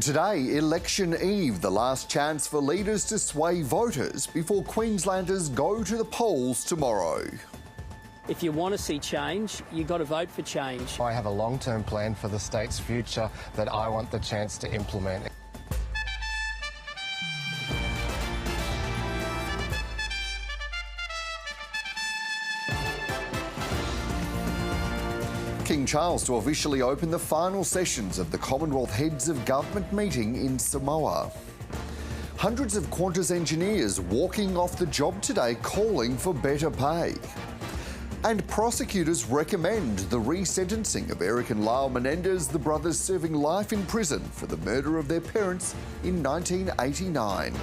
Today, election eve, the last chance for leaders to sway voters before Queenslanders go to the polls tomorrow. If you want to see change, you've got to vote for change. I have a long-term plan for the state's future that I want the chance to implement. King Charles to officially open the final sessions of the Commonwealth Heads of Government meeting in Samoa. Hundreds of Qantas engineers walking off the job today calling for better pay. And prosecutors recommend the resentencing of Eric and Lyle Menendez, the brothers serving life in prison for the murder of their parents in 1989.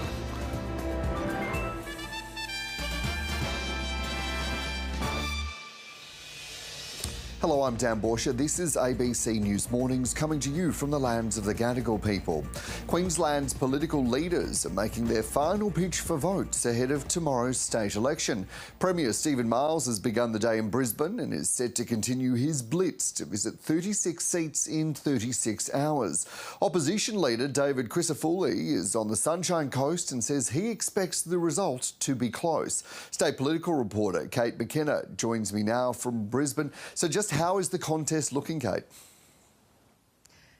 Hello, I'm Dan Bourchier. This is ABC News Mornings coming to you from the lands of the Gadigal people. Queensland's political leaders are making their final pitch for votes ahead of tomorrow's state election. Premier Stephen Miles has begun the day in Brisbane and is set to continue his blitz to visit 36 seats in 36 hours. Opposition leader David Crisafulli is on the Sunshine Coast and says he expects the result to be close. State political reporter Kate McKenna joins me now from Brisbane. So just how is the contest looking, Kate?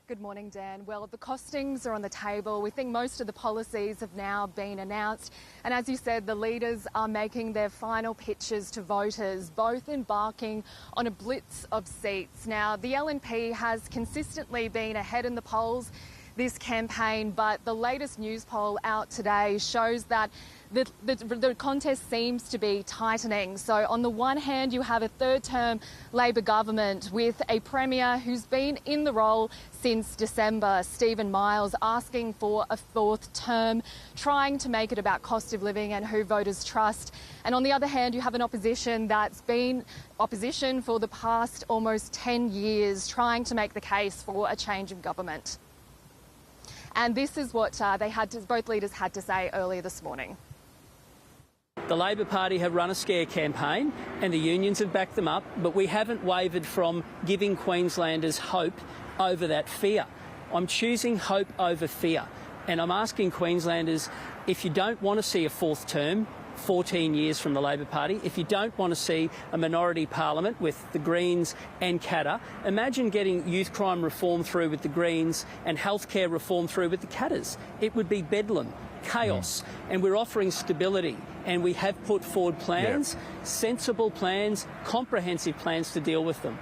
Good morning, Dan. Well, the costings are on the table. We think most of the policies have now been announced. And as you said, the leaders are making their final pitches to voters, both embarking on a blitz of seats. Now, the LNP has consistently been ahead in the polls this campaign, but the latest news poll out today shows that the contest seems to be tightening. So on the one hand, you have a third-term Labor government with a Premier who's been in the role since December, Stephen Miles, asking for a fourth term, trying to make it about cost of living and who voters trust. And on the other hand, you have an opposition that's been opposition for the past almost 10 years, trying to make the case for a change of government. And this is what both leaders had to say earlier this morning. The Labor Party have run a scare campaign and the unions have backed them up, but we haven't wavered from giving Queenslanders hope over that fear. I'm choosing hope over fear, and I'm asking Queenslanders, if you don't want to see a fourth term, 14 years from the Labor Party, if you don't want to see a minority parliament with the Greens and Katter, imagine getting youth crime reform through with the Greens and healthcare reform through with the Katters. It would be bedlam, chaos, and we're offering stability, and we have put forward plans, sensible plans, comprehensive plans to deal with them.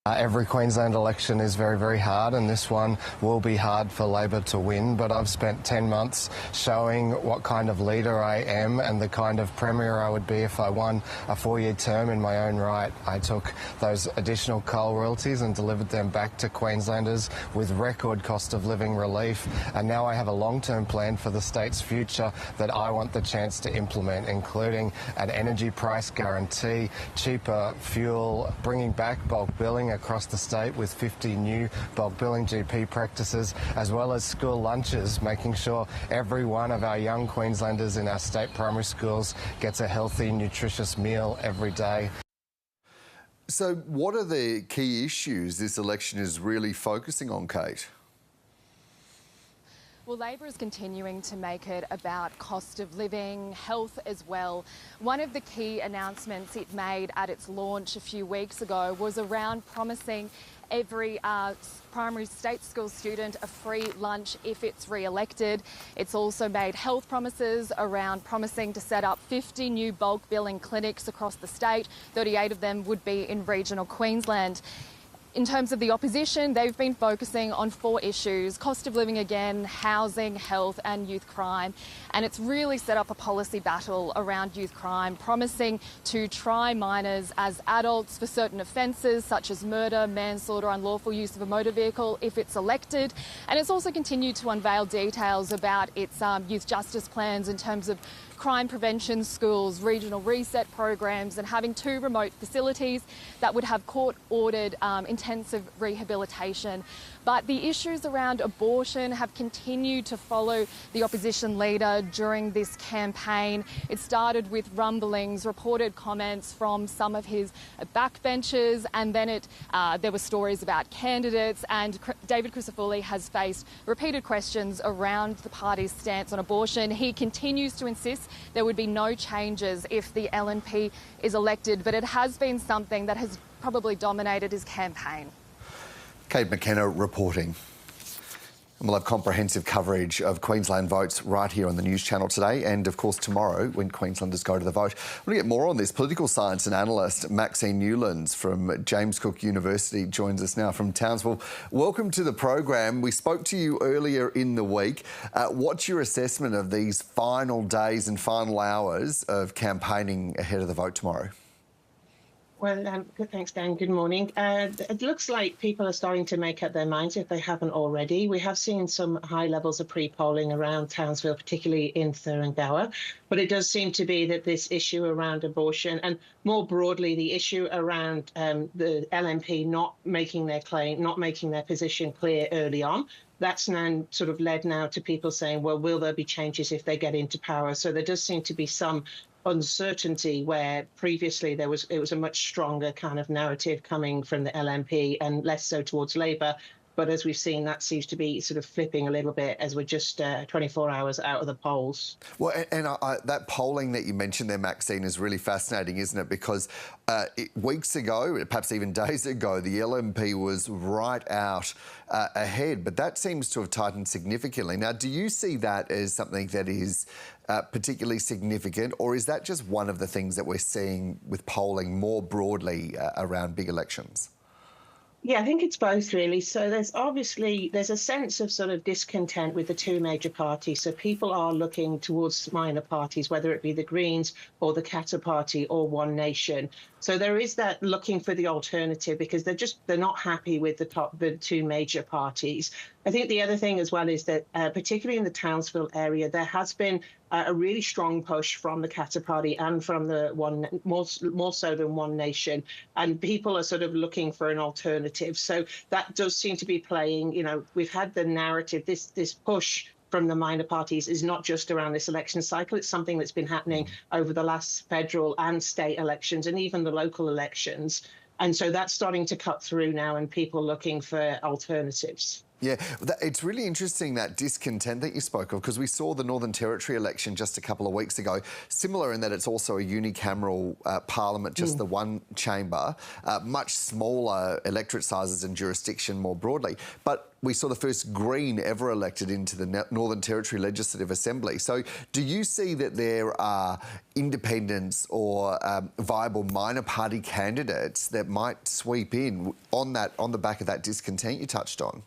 Every Queensland election is very, very hard, and this one will be hard for Labor to win, but I've spent 10 months showing what kind of leader I am and the kind of Premier I would be if I won a 4-year term in my own right. I took those additional coal royalties and delivered them back to Queenslanders with record cost of living relief, and now I have a long-term plan for the state's future that I want the chance to implement, including an energy price guarantee, cheaper fuel, bringing back bulk billing across the state with 50 new bulk billing GP practices, as well as school lunches, making sure every one of our young Queenslanders in our state primary schools gets a healthy, nutritious meal every day. So what are the key issues this election is really focusing on, Kate? Well, Labor is continuing to make it about cost of living, health as well. One of the key announcements it made at its launch a few weeks ago was around promising every primary state school student a free lunch if it's re-elected. It's also made health promises around promising to set up 50 new bulk billing clinics across the state. 38 of them would be in regional Queensland. In terms of the opposition, they've been focusing on 4 issues: cost of living again, housing, health and youth crime. And it's really set up a policy battle around youth crime, promising to try minors as adults for certain offences such as murder, manslaughter, unlawful use of a motor vehicle if it's elected. And it's also continued to unveil details about its youth justice plans in terms of crime prevention schools, regional reset programs, and having 2 remote facilities that would have court-ordered intensive rehabilitation. But the issues around abortion have continued to follow the opposition leader during this campaign. It started with rumblings, reported comments from some of his backbenchers, and then there were stories about candidates and David Crisafulli has faced repeated questions around the party's stance on abortion. He continues to insist there would be no changes if the LNP is elected, but it has been something that has probably dominated his campaign. Kate McKenna reporting. And we'll have comprehensive coverage of Queensland votes right here on the News Channel today and, of course, tomorrow when Queenslanders go to the vote. We're going to get more on this. Political science and analyst Maxine Newlands from James Cook University joins us now from Townsville. Welcome to the program. We spoke to you earlier in the week. What's your assessment of these final days and final hours of campaigning ahead of the vote tomorrow? Well, good, thanks, Dan. Good morning. It looks like people are starting to make up their minds if they haven't already. We have seen some high levels of pre-polling around Townsville, particularly in Thurrangower. But it does seem to be that this issue around abortion and more broadly the issue around the LNP not making their claim, not making their position clear early on, that's now sort of led now to people saying, well, will there be changes if they get into power? So there does seem to be some uncertainty where previously it was a much stronger kind of narrative coming from the LNP and less so towards Labour. But as we've seen, that seems to be sort of flipping a little bit as we're just 24 hours out of the polls. Well, and that polling that you mentioned there, Maxine, is really fascinating, isn't it? Because weeks ago, perhaps even days ago, the LNP was right out ahead, but that seems to have tightened significantly. Now, do you see that as something that is particularly significant, or is that just one of the things that we're seeing with polling more broadly around big elections? Yeah, I think it's both, really. So there's a sense of sort of discontent with the two major parties. So people are looking towards minor parties, whether it be the Greens or the Katter Party or One Nation. So there is that looking for the alternative because they're not happy with the two major parties. I think the other thing as well is that particularly in the Townsville area, there has been a really strong push from the Katter Party and from the more so than One Nation, and people are sort of looking for an alternative. So that does seem to be playing. You know, we've had the narrative, this push from the minor parties is not just around this election cycle. It's something that's been happening over the last federal and state elections and even the local elections. And so that's starting to cut through now and people looking for alternatives. Yeah, it's really interesting, that discontent that you spoke of, because we saw the Northern Territory election just a couple of weeks ago, similar in that it's also a unicameral parliament, just the one chamber, much smaller electorate sizes and jurisdiction more broadly. But we saw the first Green ever elected into the Northern Territory Legislative Assembly. So do you see that there are independents or viable minor party candidates that might sweep in on the back of that discontent you touched on?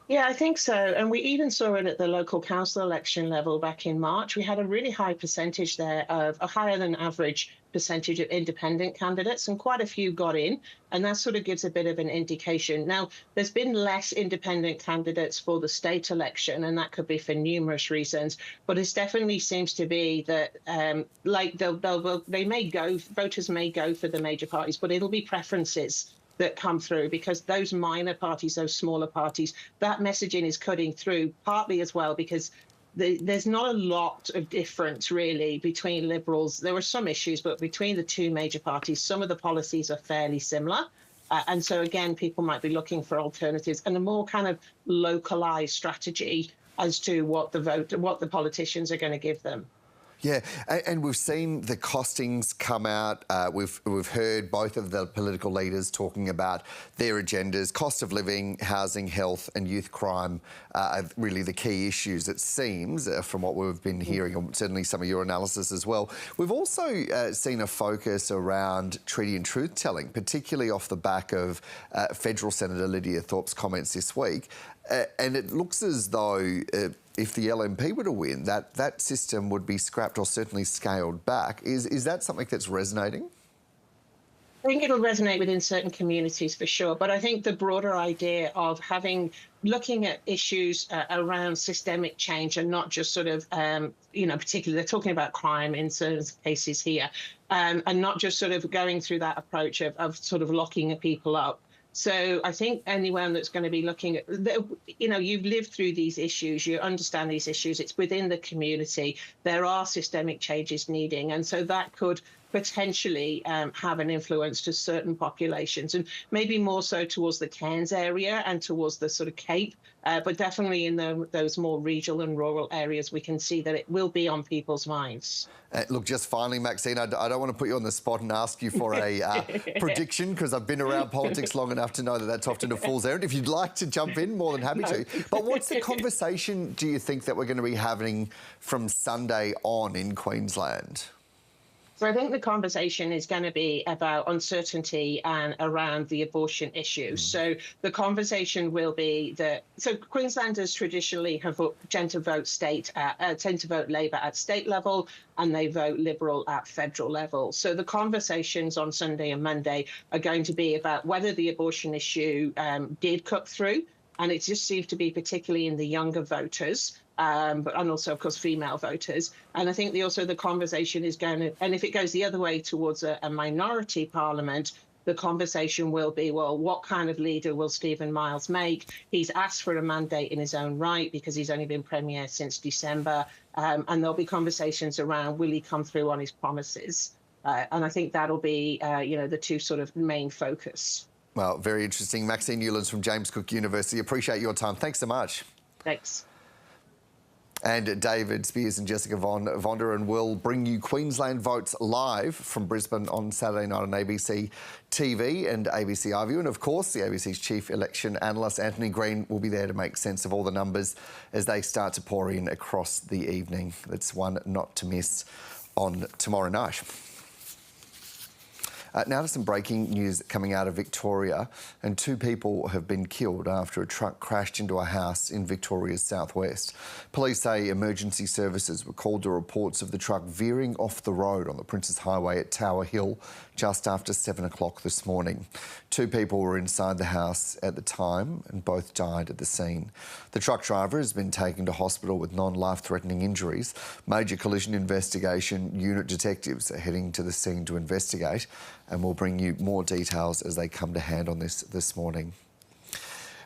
Yeah, I think so. And we even saw it at the local council election level back in March. We had a really high percentage there of a higher than average percentage of independent candidates, and quite a few got in. And that sort of gives a bit of an indication. Now, there's been less independent candidates for the state election, and that could be for numerous reasons. But it definitely seems to be that, voters may go for the major parties, but it'll be preferences that come through, because those minor parties, those smaller parties, that messaging is cutting through, partly as well because there's not a lot of difference really between Liberals. There were some issues, but between the two major parties, some of the policies are fairly similar. And so again, people might be looking for alternatives and a more kind of localised strategy as to what the politicians are going to give them. Yeah, and we've seen the costings come out. We've heard both of the political leaders talking about their agendas. Cost of living, housing, health and youth crime are really the key issues, it seems, from what we've been hearing, and certainly some of your analysis as well. We've also seen a focus around treaty and truth-telling, particularly off the back of Federal Senator Lydia Thorpe's comments this week. And it looks as though if the LNP were to win, that system would be scrapped or certainly scaled back. Is that something that's resonating? I think it'll resonate within certain communities for sure, but I think the broader idea of looking at issues around systemic change and not just sort of, particularly they're talking about crime in certain cases here, and not just sort of going through that approach of sort of locking people up. So I think anyone that's going to be looking at, you've lived through these issues, you understand these issues, it's within the community, there are systemic changes needing. And so that could potentially have an influence to certain populations, and maybe more so towards the Cairns area and towards the sort of Cape, but definitely in those more regional and rural areas, we can see that it will be on people's minds. Look, just finally, Maxine, I don't want to put you on the spot and ask you for a prediction, because I've been around politics long enough to know that that's often a fool's errand. If you'd like to jump in, more than happy to. But what's the conversation, do you think, that we're going to be having from Sunday on in Queensland? So I think the conversation is going to be about uncertainty and around the abortion issue. So the conversation will be that, so Queenslanders traditionally tend to vote Labor at state level, and they vote Liberal at federal level. So the conversations on Sunday and Monday are going to be about whether the abortion issue did cut through. And it just seems to be particularly in the younger voters, and also, of course, female voters. And I think the conversation is going to, and if it goes the other way towards a minority parliament, the conversation will be, well, what kind of leader will Stephen Miles make? He's asked for a mandate in his own right because he's only been Premier since December. And there'll be conversations around, will he come through on his promises? And I think that'll be, the two sort of main focus. Well, very interesting. Maxine Newlands from James Cook University. Appreciate your time. Thanks so much. Thanks. And David Spears and Jessica Vonderen will bring you Queensland Votes live from Brisbane on Saturday night on ABC TV and ABC iView. And of course, the ABC's chief election analyst, Anthony Green, will be there to make sense of all the numbers as they start to pour in across the evening. That's one not to miss on tomorrow night. Now to some breaking news coming out of Victoria, and 2 people have been killed after a truck crashed into a house in Victoria's southwest. Police say emergency services were called to reports of the truck veering off the road on the Princes Highway at Tower Hill just after 7 o'clock this morning. 2 people were inside the house at the time and both died at the scene. The truck driver has been taken to hospital with non-life-threatening injuries. Major collision investigation unit detectives are heading to the scene to investigate, and we'll bring you more details as they come to hand on this morning.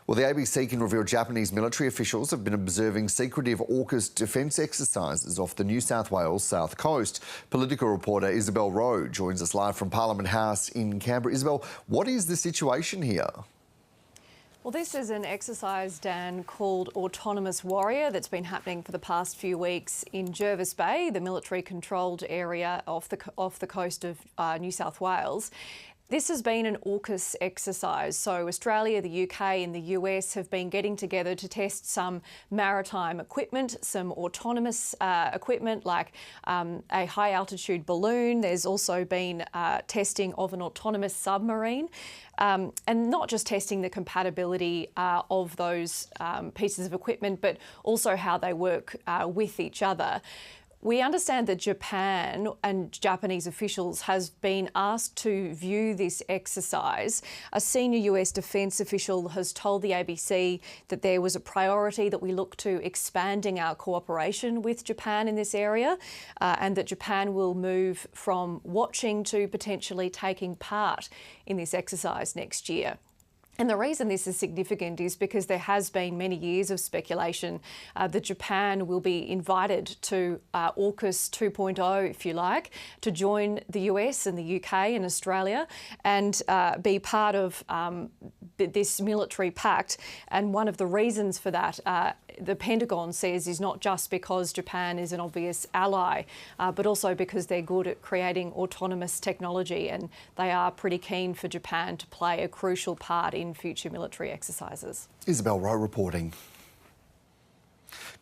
Well, the ABC can reveal Japanese military officials have been observing secretive AUKUS defence exercises off the New South Wales south coast. Political reporter Isabel Rowe joins us live from Parliament House in Canberra. Isabel, what is the situation here? Well, this is an exercise, Dan, called Autonomous Warrior that's been happening for the past few weeks in Jervis Bay, the military-controlled area off the coast of New South Wales. This has been an AUKUS exercise, so Australia, the UK and the US have been getting together to test some maritime equipment, some autonomous equipment like a high-altitude balloon. There's also been testing of an autonomous submarine, and not just testing the compatibility of those pieces of equipment, but also how they work with each other. We understand that Japan and Japanese officials has been asked to view this exercise. A senior US defence official has told the ABC that there was a priority that we look to expanding our cooperation with Japan in this area, and that Japan will move from watching to potentially taking part in this exercise next year. And the reason this is significant is because there has been many years of speculation that Japan will be invited to AUKUS 2.0, if you like, to join the US and the UK and Australia and be part of this military pact. And one of the reasons for that, the Pentagon says, is not just because Japan is an obvious ally, but also because they're good at creating autonomous technology, and they are pretty keen for Japan to play a crucial part in future military exercises. Isabel Rowe reporting.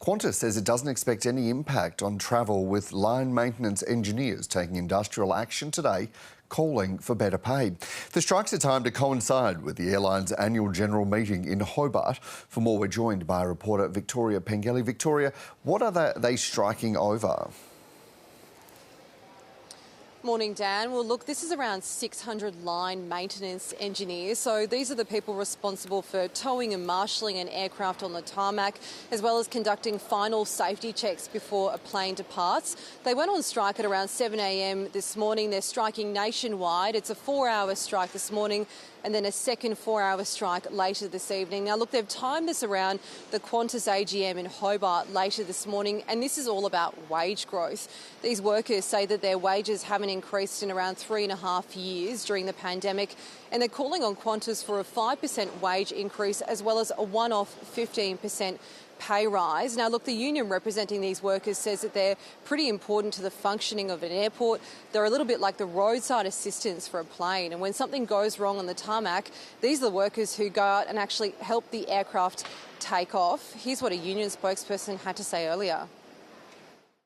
Qantas says it doesn't expect any impact on travel, with line maintenance engineers taking industrial action today, calling for better pay. The strikes are timed to coincide with the airline's annual general meeting in Hobart. For more, we're joined by reporter Victoria Pengelly. Victoria, what are they striking over? Morning, Dan. Well, look, this is around 600 line maintenance engineers. So these are the people responsible for towing and marshalling an aircraft on the tarmac, as well as conducting final safety checks before a plane departs. They went on strike at around 7 a.m. this morning. They're striking nationwide. It's a 4-hour strike this morning. and then a second 4-hour strike later this evening. Now, look, they've timed this around the Qantas AGM in Hobart later this morning, and this is all about wage growth. These workers say that their wages haven't increased in around 3.5 years during the pandemic, and they're calling on Qantas for a 5% wage increase as well as a one-off 15% pay rise. Now, look, the union representing these workers says that they're pretty important to the functioning of an airport. They're a little bit like the roadside assistants for a plane. And when something goes wrong on the tarmac, these are the workers who go out and actually help the aircraft take off. Here's what a union spokesperson had to say earlier.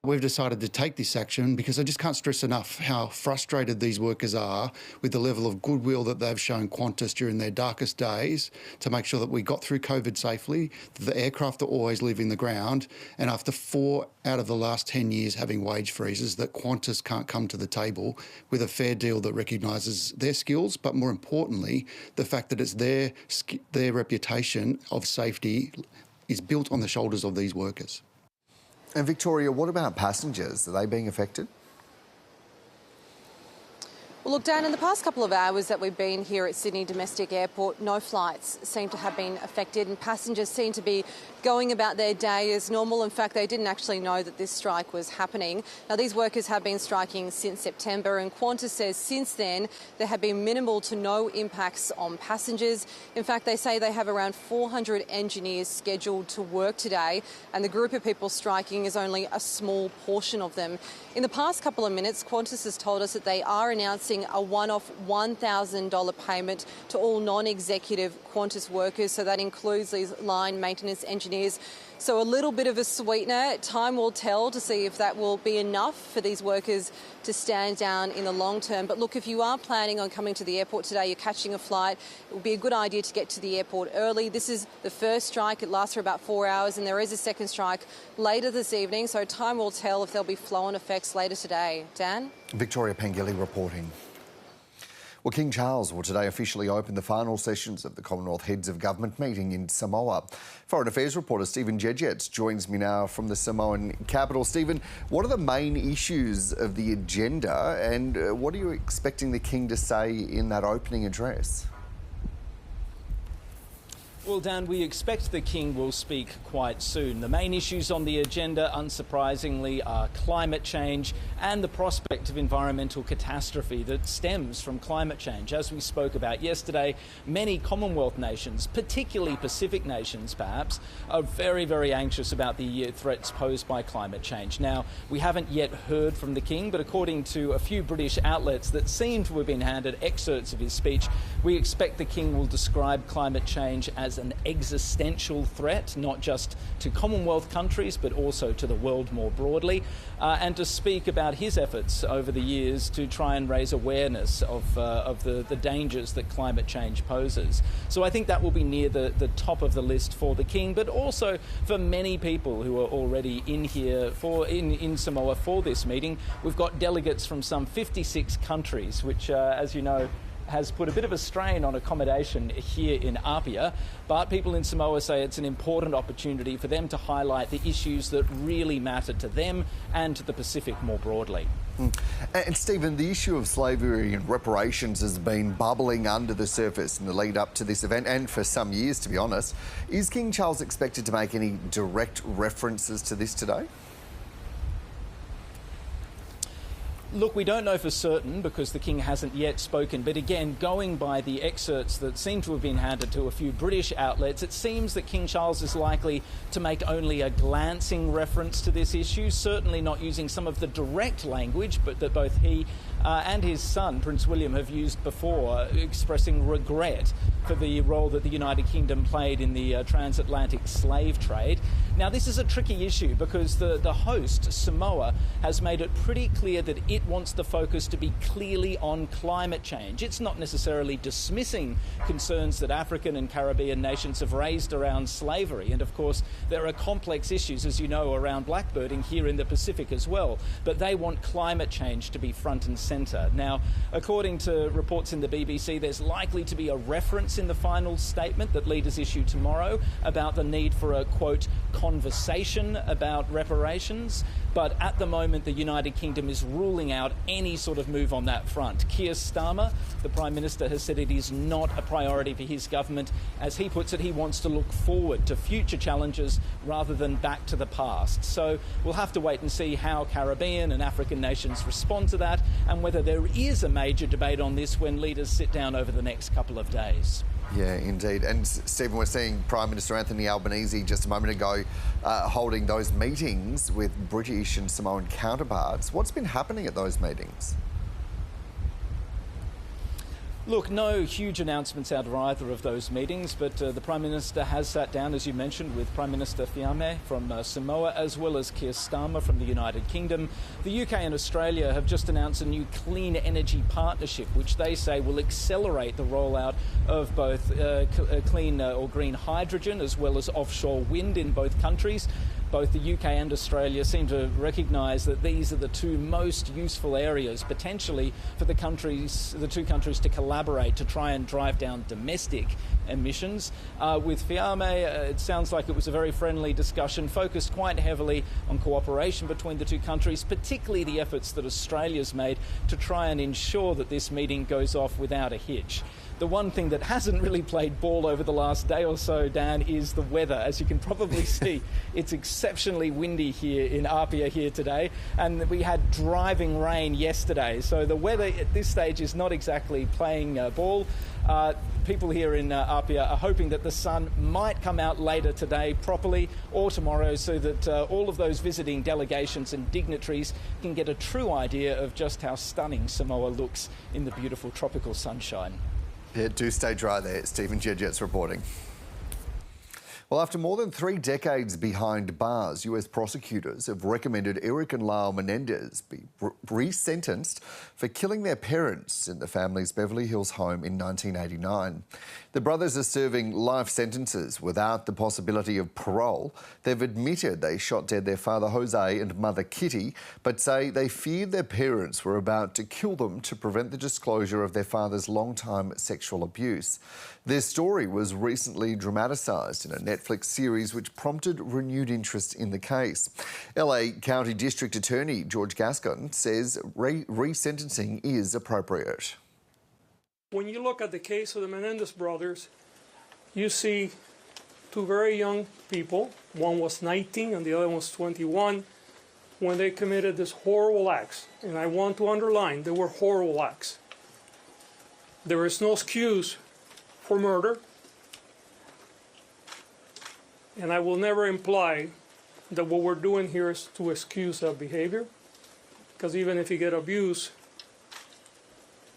We've decided to take this action because I just can't stress enough how frustrated these workers are with the level of goodwill that they've shown Qantas during their darkest days to make sure that we got through COVID safely, that the aircraft are always leaving the ground, and after 4 out of the last 10 years having wage freezes, that Qantas can't come to the table with a fair deal that recognises their skills, but more importantly, the fact that it's their reputation of safety is built on the shoulders of these workers. And Victoria, what about passengers? Are they being affected? Well, look, Dan, in the past couple of hours that we've been here at Sydney Domestic Airport, no flights seem to have been affected and passengers seem to be going about their day as normal. In fact, they didn't actually know that this strike was happening. Now, these workers have been striking since September, and Qantas says since then there have been minimal to no impacts on passengers. In fact, they say they have around 400 engineers scheduled to work today, and the group of people striking is only a small portion of them. In the past couple of minutes, Qantas has told us that they are announcing a one-off $1,000 payment to all non-executive Qantas workers, so that includes these line maintenance engineers. So a little bit of a sweetener. Time will tell to see if that will be enough for these workers to stand down in the long term. But look, if you are planning on coming to the airport today, you're catching a flight, it would be a good idea to get to the airport early. This is the first strike. It lasts for about 4 hours, and there is a second strike later this evening. So time will tell if there'll be flow-on effects later today. Dan? Victoria Pengilly reporting. Well, King Charles will today officially open the final sessions of the Commonwealth Heads of Government meeting in Samoa. Foreign Affairs reporter Stephen Jedjets joins me now from the Samoan capital. Stephen, what are the main issues of the agenda and what are you expecting the King to say in that opening address? Well, Dan, we expect the King will speak quite soon. The main issues on the agenda, unsurprisingly, are climate change and the prospect of environmental catastrophe that stems from climate change. As we spoke about yesterday, many Commonwealth nations, particularly Pacific nations perhaps, are very, very anxious about the threats posed by climate change. Now, we haven't yet heard from the King, but according to a few British outlets that seem to have been handed excerpts of his speech, we expect the King will describe climate change as an existential threat, not just to Commonwealth countries, but also to the world more broadly, and to speak about his efforts over the years to try and raise awareness of the dangers that climate change poses. So I think that will be near the top of the list for the King, but also for many people who are already in here in Samoa for this meeting. We've got delegates from some 56 countries, which, as you know, has put a bit of a strain on accommodation here in Apia, but people in Samoa say it's an important opportunity for them to highlight the issues that really matter to them and to the Pacific more broadly. And Stephen, the issue of slavery and reparations has been bubbling under the surface in the lead up to this event, and for some years, to be honest. Is King Charles expected to make any direct references to this today? Look, we don't know for certain because the King hasn't yet spoken, but again, going by the excerpts that seem to have been handed to a few British outlets, it seems that King Charles is likely to make only a glancing reference to this issue, certainly not using some of the direct language, but that both he and his son, Prince William, have used before, expressing regret for the role that the United Kingdom played in the transatlantic slave trade. Now, this is a tricky issue because the host, Samoa, has made it pretty clear that it wants the focus to be clearly on climate change. It's not necessarily dismissing concerns that African and Caribbean nations have raised around slavery. And of course, there are complex issues, as you know, around blackbirding here in the Pacific as well. But they want climate change to be front and centre centre. Now, according to reports in the BBC, there's likely to be a reference in the final statement that leaders issue tomorrow about the need for a, quote, conversation about reparations. But at the moment, the United Kingdom is ruling out any sort of move on that front. Keir Starmer, the Prime Minister, has said it is not a priority for his government. As he puts it, he wants to look forward to future challenges rather than back to the past. So we'll have to wait and see how Caribbean and African nations respond to that and whether there is a major debate on this when leaders sit down over the next couple of days. Yeah, indeed. And Stephen, we're seeing Prime Minister Anthony Albanese just a moment ago holding those meetings with British and Samoan counterparts. What's been happening at those meetings? Look, no huge announcements out of either of those meetings, but the Prime Minister has sat down, as you mentioned, with Prime Minister Fiame from Samoa, as well as Keir Starmer from the United Kingdom. The UK and Australia have just announced a new clean energy partnership, which they say will accelerate the rollout of both clean or green hydrogen, as well as offshore wind in both countries. Both the UK and Australia seem to recognise that these are the two most useful areas, potentially, for the two countries to collaborate to try and drive down domestic emissions. With Fiame, it sounds like it was a very friendly discussion, focused quite heavily on cooperation between the two countries, particularly the efforts that Australia's made to try and ensure that this meeting goes off without a hitch. The one thing that hasn't really played ball over the last day or so, Dan, is the weather. As you can probably see, it's exceptionally windy here in Apia here today, and we had driving rain yesterday. So the weather at this stage is not exactly playing ball. People here in Apia are hoping that the sun might come out later today properly or tomorrow so that all of those visiting delegations and dignitaries can get a true idea of just how stunning Samoa looks in the beautiful tropical sunshine. Yeah, do stay dry there. Stephen Jedget's reporting. Well, after more than 3 decades behind bars, US prosecutors have recommended Eric and Lyle Menendez be resentenced for killing their parents in the family's Beverly Hills home in 1989. The brothers are serving life sentences without the possibility of parole. They've admitted they shot dead their father Jose and mother Kitty, but say they feared their parents were about to kill them to prevent the disclosure of their father's long-time sexual abuse. Their story was recently dramatised in a Netflix series which prompted renewed interest in the case. LA County District Attorney George Gascon says resentencing is appropriate. When you look at the case of the Menendez brothers, you see 2 very young people. One was 19 and the other one was 21 when they committed this horrible acts. And I want to underline, they were horrible acts. There is no excuse for murder, and I will never imply that what we're doing here is to excuse that behavior, because even if you get abused,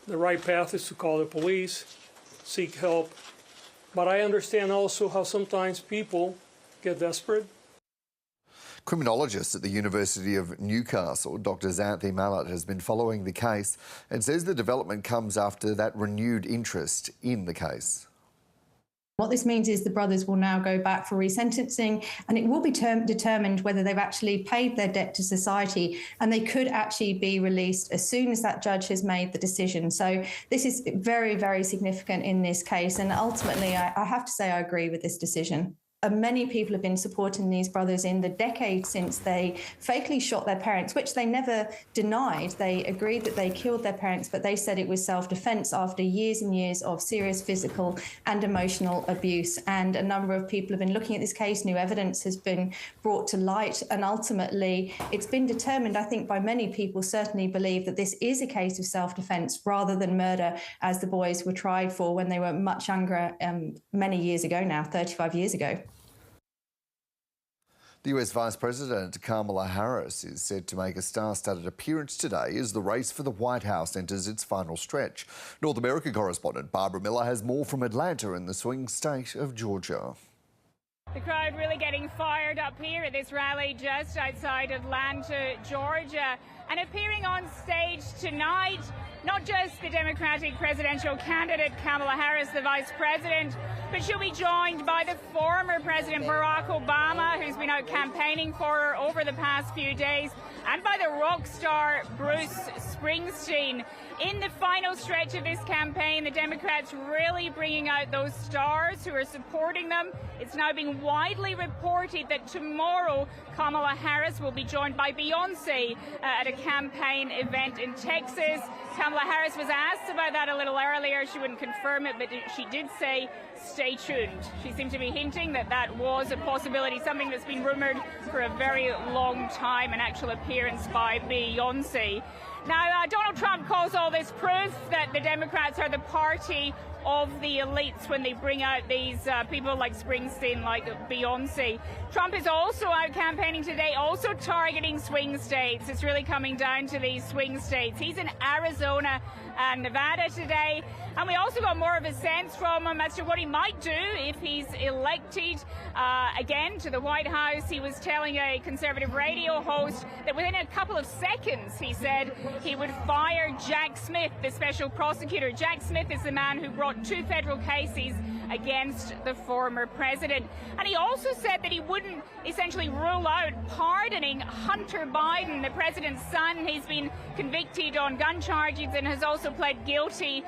the right path is to call the police, seek help. But I understand also how sometimes people get desperate. Criminologist at the University of Newcastle, Dr. Xanthi Mallet, has been following the case and says the development comes after that renewed interest in the case. What this means is the brothers will now go back for resentencing, and it will be determined whether they've actually paid their debt to society, and they could actually be released as soon as that judge has made the decision. So this is very, very significant in this case, and ultimately I have to say I agree with this decision. Many people have been supporting these brothers in the decade since they fakely shot their parents, which they never denied. They agreed that they killed their parents, but they said it was self-defense after years and years of serious physical and emotional abuse. And a number of people have been looking at this case. New evidence has been brought to light, and ultimately it's been determined, I think, by many people certainly believe that this is a case of self-defense rather than murder, as the boys were tried for when they were much younger, many years ago now, 35 years ago. The US Vice President Kamala Harris is set to make a star-studded appearance today as the race for the White House enters its final stretch. North America correspondent Barbara Miller has more from Atlanta in the swing state of Georgia. The crowd really getting fired up here at this rally just outside Atlanta, Georgia. And appearing on stage tonight, not just the Democratic presidential candidate Kamala Harris, the Vice President, but she'll be joined by the former President Barack Obama, who's been out campaigning for her over the past few days, and by the rock star Bruce Springsteen. In the final stretch of this campaign, the Democrats really bringing out those stars who are supporting them. It's now being widely reported that tomorrow Kamala Harris will be joined by Beyonce at a campaign event in Texas. Kamala Harris was asked about that a little earlier. She wouldn't confirm it, but she did say, stay tuned. She seemed to be hinting that that was a possibility, something that's been rumoured for a very long time, an actual appearance by Beyonce. Now, Donald Trump calls all this proof that the Democrats are the party of the elites when they bring out these people like Springsteen, like Beyonce. Trump is also out campaigning today, also targeting swing states. It's really coming down to these swing states. He's in Arizona and Nevada today. And we also got more of a sense from him as to what he might do if he's elected again to the White House. He was telling a conservative radio host that within a couple of seconds, he said, he would fire Jack Smith, the special prosecutor. Jack Smith is the man who brought 2 federal cases against the former president. And he also said that he wouldn't essentially rule out pardoning Hunter Biden, the president's son. He's been convicted on gun charges and has also pled guilty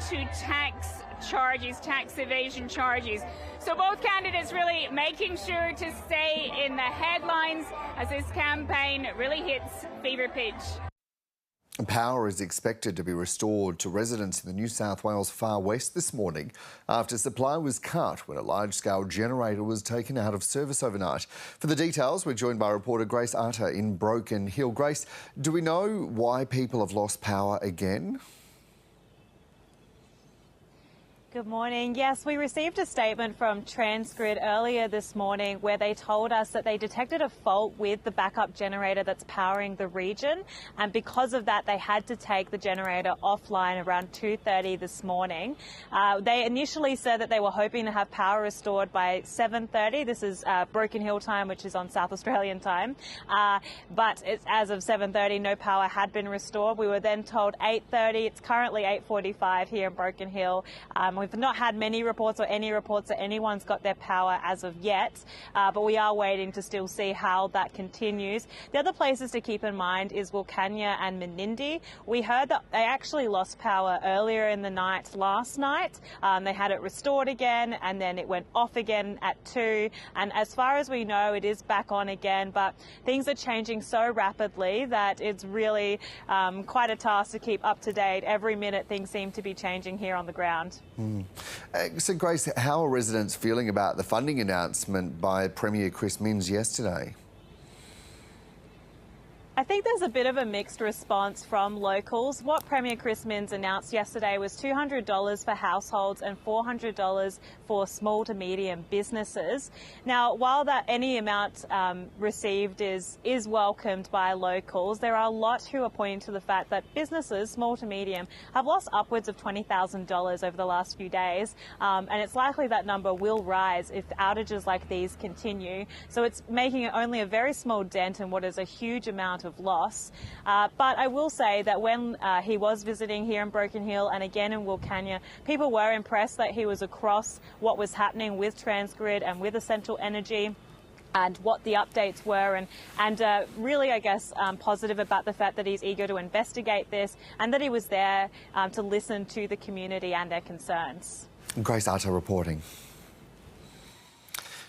to tax charges, tax evasion charges. So both candidates really making sure to stay in the headlines as this campaign really hits fever pitch. Power is expected to be restored to residents in the New South Wales Far West this morning after supply was cut when a large-scale generator was taken out of service overnight. For the details, we're joined by reporter Grace Atta in Broken Hill. Grace, do we know why people have lost power again? Good morning. Yes, we received a statement from Transgrid earlier this morning where they told us that they detected a fault with the backup generator that's powering the region, and because of that they had to take the generator offline around 2:30 this morning. They initially said that they were hoping to have power restored by 7:30. This is Broken Hill time, which is on South Australian time, but as of 7:30 no power had been restored. We were then told 8:30. It's currently 8:45 here in Broken Hill. We've not had many reports or any reports that anyone's got their power as of yet, but we are waiting to still see how that continues. The other places to keep in mind is Wilcannia and Menindee. We heard that they actually lost power earlier in the night last night. They had it restored again and then it went off again at 2. And as far as we know, it is back on again, but things are changing so rapidly that it's really quite a task to keep up to date. Every minute things seem to be changing here on the ground. So, Grace, how are residents feeling about the funding announcement by Premier Chris Minns yesterday? I think there's a bit of a mixed response from locals. What Premier Chris Minns announced yesterday was $200 for households and $400 for small to medium businesses. Now, while that any amount received is welcomed by locals, there are a lot who are pointing to the fact that businesses, small to medium, have lost upwards of $20,000 over the last few days, and it's likely that number will rise if outages like these continue. So it's making only a very small dent in what is a huge amount of loss. But I will say that when he was visiting here in Broken Hill and again in Wilcannia, people were impressed that he was across what was happening with Transgrid and with Essential Energy and what the updates were, and really, I guess, positive about the fact that he's eager to investigate this and that he was there to listen to the community and their concerns. Grace Atta reporting.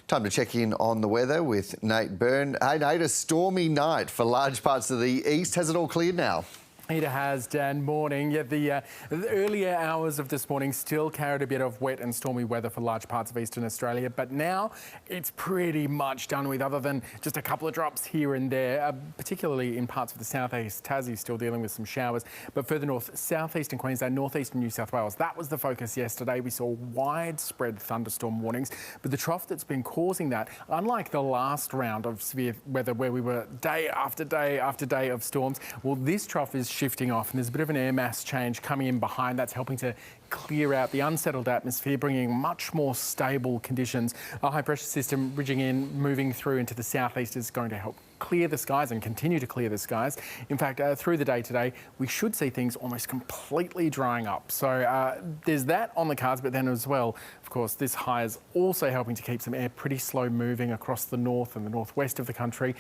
Time to check in on the weather with Nate Byrne. Hey, Nate, a stormy night for large parts of the east. Has it all cleared now? It has, Dan. Morning. Yeah, the earlier hours of this morning still carried a bit of wet and stormy weather for large parts of eastern Australia, but now it's pretty much done with, other than just a couple of drops here and there, particularly in parts of the southeast. Tassie still dealing with some showers, but further north, southeastern Queensland, northeastern New South Wales. That was the focus yesterday. We saw widespread thunderstorm warnings, but the trough that's been causing that, unlike the last round of severe weather where we were day after day after day of storms, well, this trough is shifting off, and there's a bit of an air mass change coming in behind. That's helping to clear out the unsettled atmosphere, bringing much more stable conditions. A high pressure system bridging in, moving through into the southeast is going to help. clear the skies and continue to clear the skies. In fact, through the day today, we should see things almost completely drying up. So there's that on the cards, but then as well, of course, this high is also helping to keep some air pretty slow moving across the north and the northwest of the country.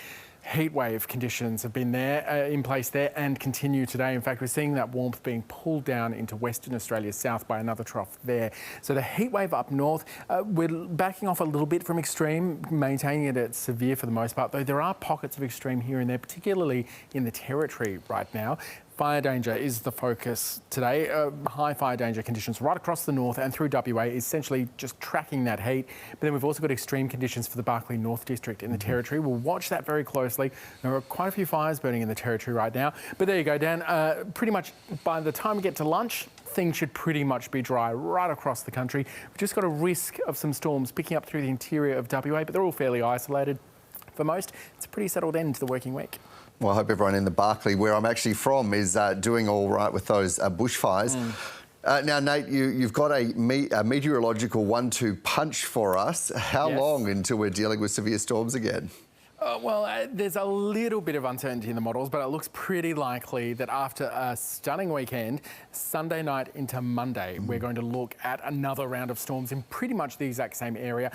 Heat wave conditions have been there, in place there, and continue today. In fact, we're seeing that warmth being pulled down into Western Australia south by another trough there. So the heat wave up north, we're backing off a little bit from extreme, maintaining it at severe for the most part, though there are pockets of extreme here and there, particularly in the Territory right now. Fire danger is the focus today. High fire danger conditions right across the north and through WA, essentially just tracking that heat. But then we've also got extreme conditions for the Barkly North District in the Territory. We'll watch that very closely. There are quite a few fires burning in the Territory right now. But there you go, Dan. Pretty much by the time we get to lunch, things should pretty much be dry right across the country. We've just got a risk of some storms picking up through the interior of WA, but they're all fairly isolated. For most, it's a pretty settled end to the working week. Well, I hope everyone in the Barkly, where I'm actually from, is doing all right with those bushfires. Now, Nate, you've got a meteorological 1-2 punch for us. How long until we're dealing with severe storms again? There's a little bit of uncertainty in the models, but it looks pretty likely that after a stunning weekend, Sunday night into Monday, we're going to look at another round of storms in pretty much the exact same area.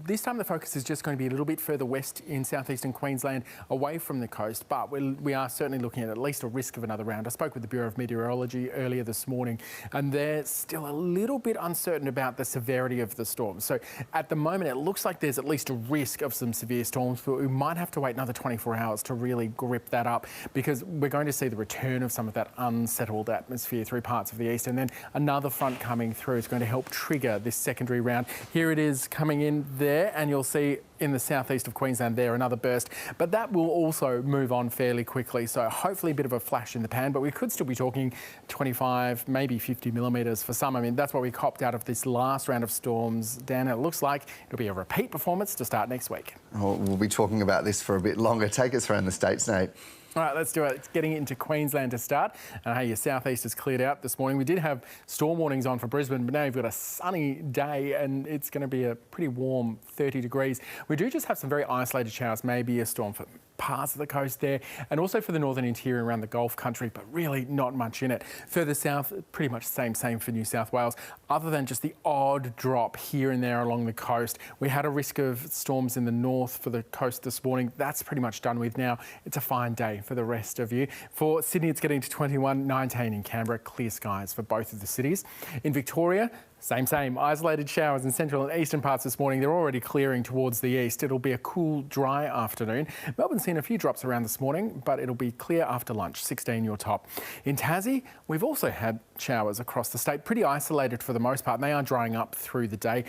This time the focus is just going to be a little bit further west in southeastern Queensland, away from the coast, but we are certainly looking at least a risk of another round. I spoke with the Bureau of Meteorology earlier this morning, and they're still a little bit uncertain about the severity of the storm. So at the moment, it looks like there's at least a risk of some severe storms, but we might have to wait another 24 hours to really grip that up, because we're going to see the return of some of that unsettled atmosphere through parts of the east, and then another front coming through is going to help trigger this secondary round. Here it is coming in there, and you'll see in the southeast of Queensland there another burst, but that will also move on fairly quickly, so hopefully a bit of a flash in the pan, but we could still be talking 25, maybe 50 millimetres for some. I mean, that's what we copped out of this last round of storms, Dan. It looks like it'll be a repeat performance to start next week. We'll be talking about this for a bit longer. Take us around the states, Nate. All right, let's do it. It's getting into Queensland to start. And hey, your southeast is cleared out this morning. We did have storm warnings on for Brisbane, but now you've got a sunny day and it's going to be a pretty warm 30 degrees. We do just have some very isolated showers, maybe a storm for parts of the coast there, and also for the northern interior around the Gulf country, but really not much in it. Further south, pretty much the same for New South Wales, other than just the odd drop here and there along the coast. We had a risk of storms in the north for the coast this morning. That's pretty much done with now. It's a fine day for the rest of you. For Sydney, it's getting to 21, 19 in Canberra, clear skies for both of the cities. In Victoria, same. Isolated showers in central and eastern parts this morning. They're already clearing towards the east. It'll be a cool, dry afternoon. Melbourne's seen a few drops around this morning, but it'll be clear after lunch, 16 your top. In Tassie, we've also had showers across the state, pretty isolated for the most part, and they are drying up through the day.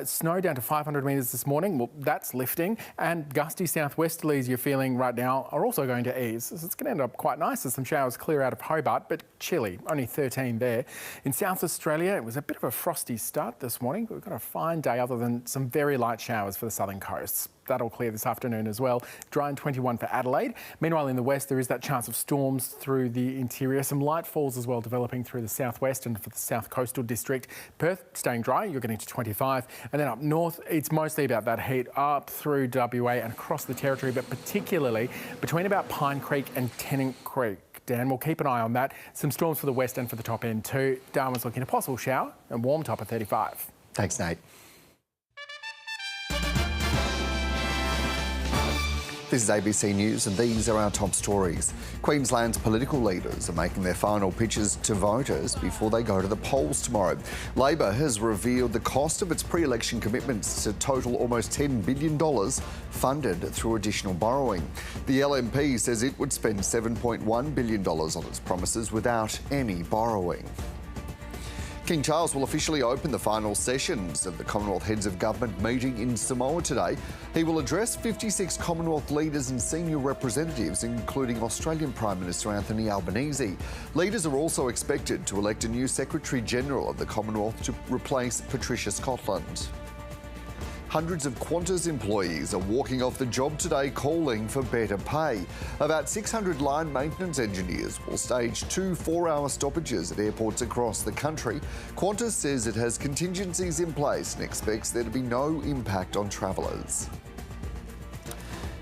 Snow down to 500 metres this morning. Well, that's lifting, and gusty southwesterlies you're feeling right now are also going to ease. So it's going to end up quite nice as some showers clear out of Hobart, but chilly, only 13 there. In South Australia, it was a bit of a frosty start this morning, but we've got a fine day other than some very light showers for the southern coasts. That'll clear this afternoon as well. Dry and 21 for Adelaide. Meanwhile, in the west, there is that chance of storms through the interior. Some light falls as well developing through the southwest and for the south coastal district. Perth staying dry, you're getting to 25. And then up north, it's mostly about that heat up through WA and across the Territory, but particularly between about Pine Creek and Tennant Creek. Dan, we'll keep an eye on that. Some storms for the west and for the top end too. Darwin's looking at a possible shower and warm top of 35. Thanks, Nate. This is ABC News and these are our top stories. Queensland's political leaders are making their final pitches to voters before they go to the polls tomorrow. Labor has revealed the cost of its pre-election commitments to total almost $10 billion funded through additional borrowing. The LNP says it would spend $7.1 billion on its promises without any borrowing. King Charles will officially open the final sessions of the Commonwealth Heads of Government meeting in Samoa today. He will address 56 Commonwealth leaders and senior representatives, including Australian Prime Minister Anthony Albanese. Leaders are also expected to elect a new Secretary-General of the Commonwealth to replace Patricia Scotland. Hundreds of Qantas employees are walking off the job today calling for better pay. About 600 line maintenance engineers will stage 2 4-hour stoppages at airports across the country. Qantas says it has contingencies in place and expects there to be no impact on travellers.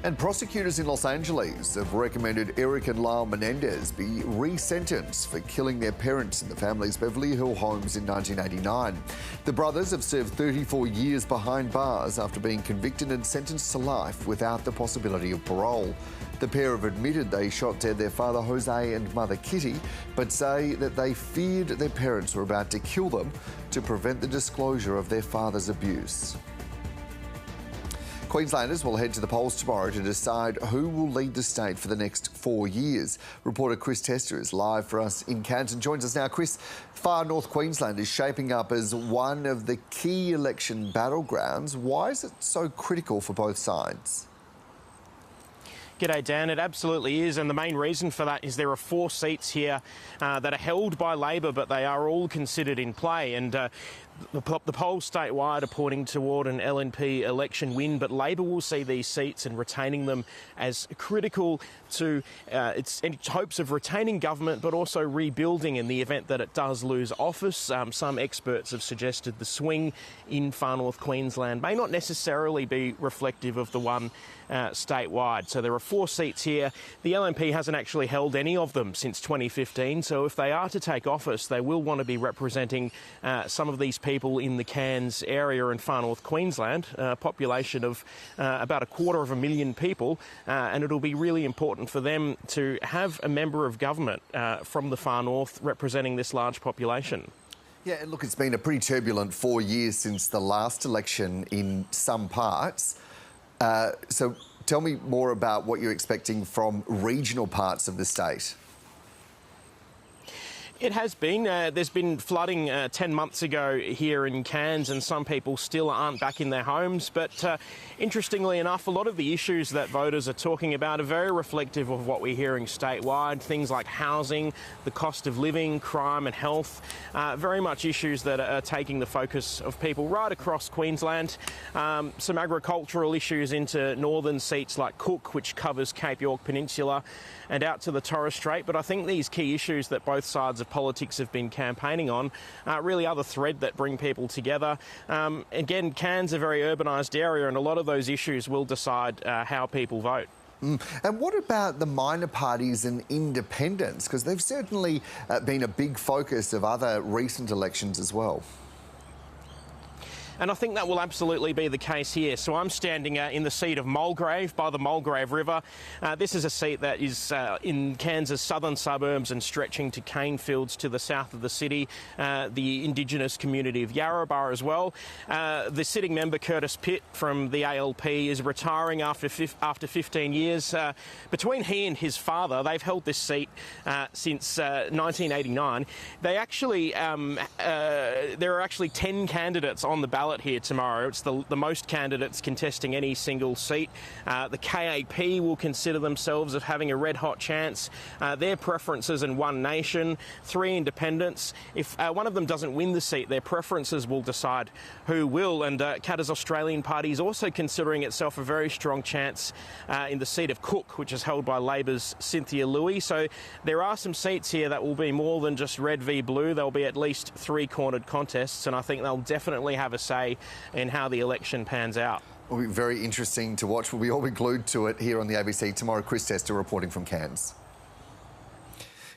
And prosecutors in Los Angeles have recommended Eric and Lyle Menendez be re-sentenced for killing their parents in the family's Beverly Hills homes in 1989. The brothers have served 34 years behind bars after being convicted and sentenced to life without the possibility of parole. The pair have admitted they shot dead their father Jose and mother Kitty, but say that they feared their parents were about to kill them to prevent the disclosure of their father's abuse. Queenslanders will head to the polls tomorrow to decide who will lead the state for the next 4 years. Reporter Chris Tester is live for us in Cairns and joins us now. Chris, far north Queensland is shaping up as one of the key election battlegrounds. Why is it so critical for both sides? G'day, Dan. It absolutely is, and the main reason for that is there are 4 seats here that are held by Labor, but they are all considered in play. And the polls statewide are pointing toward an LNP election win, but Labor will see these seats and retaining them as critical to its hopes of retaining government, but also rebuilding in the event that it does lose office. Some experts have suggested the swing in far north Queensland may not necessarily be reflective of the one statewide. So there are 4 seats here. The LNP hasn't actually held any of them since 2015, so if they are to take office, they will want to be representing some of these people in the Cairns area in far north Queensland, a population of about 250,000 people, and it'll be really important for them to have a member of government from the far north representing this large population. Yeah, and look, it's been a pretty turbulent 4 years since the last election in some parts. So tell me more about what you're expecting from regional parts of the state. It has been. There's been flooding 10 months ago here in Cairns, and some people still aren't back in their homes. But interestingly enough, a lot of the issues that voters are talking about are very reflective of what we're hearing statewide. Things like housing, the cost of living, crime and health, very much issues that are taking the focus of people right across Queensland. Some agricultural issues into northern seats like Cook, which covers Cape York Peninsula, and out to the Torres Strait. But I think these key issues that both sides of politics have been campaigning on really are the thread that bring people together. Again, Cairns is a very urbanised area, and a lot of those issues will decide how people vote. And what about the minor parties and independents? Because they've certainly been a big focus of other recent elections as well. And I think that will absolutely be the case here. So I'm standing in the seat of Mulgrave by the Mulgrave River. This is a seat that is in Cairns' southern suburbs and stretching to cane fields to the south of the city, the Indigenous community of Yarrabah as well. The sitting member, Curtis Pitt from the ALP, is retiring after 15 years. Between he and his father, they've held this seat since 1989. They actually, there are actually 10 candidates on the ballot here tomorrow. It's the most candidates contesting any single seat. The KAP will consider themselves of having a red-hot chance. Their preferences in One Nation, 3 independents. If one of them doesn't win the seat, their preferences will decide who will. And Qatar's Australian Party is also considering itself a very strong chance in the seat of Cook, which is held by Labor's Cynthia Louis. So there are some seats here that will be more than just red v blue. There'll be at least 3 cornered contests, and I think they'll definitely have a say in how the election pans out. Will be very interesting to watch. We'll be all glued to it here on the ABC tomorrow. Chris Tester reporting from Cairns.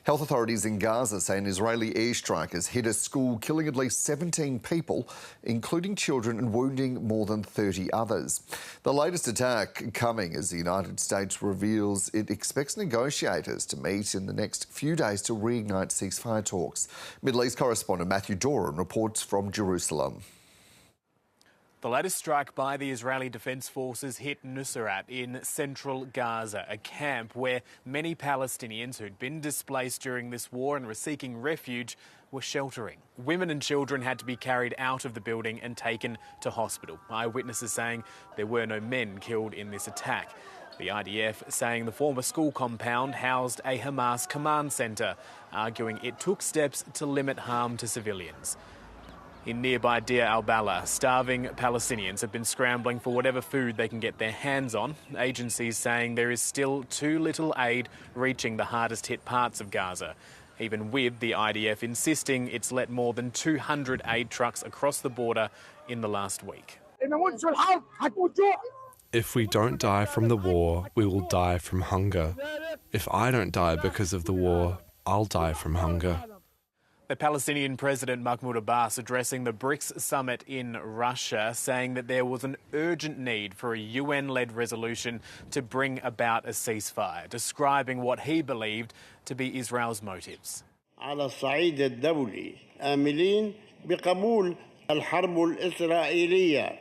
Health authorities in Gaza say an Israeli airstrike has hit a school, killing at least 17 people, including children, and wounding more than 30 others. The latest attack coming as the United States reveals it expects negotiators to meet in the next few days to reignite ceasefire talks. Middle East correspondent Matthew Doran reports from Jerusalem. The latest strike by the Israeli Defense Forces hit Nuseirat in central Gaza, a camp where many Palestinians who'd been displaced during this war and were seeking refuge were sheltering. Women and children had to be carried out of the building and taken to hospital. Eyewitnesses saying there were no men killed in this attack. The IDF saying the former school compound housed a Hamas command centre, arguing it took steps to limit harm to civilians. In nearby Deir al-Balah, starving Palestinians have been scrambling for whatever food they can get their hands on. Agencies saying there is still too little aid reaching the hardest hit parts of Gaza, even with the IDF insisting it's let more than 200 aid trucks across the border in the last week. If we don't die from the war, we will die from hunger. If I don't die because of the war, I'll die from hunger. The Palestinian President Mahmoud Abbas addressing the BRICS summit in Russia, saying that there was an urgent need for a UN-led resolution to bring about a ceasefire, describing what he believed to be Israel's motives. على الصعيد الدولي آملين بقبول الحرب الإسرائيلية.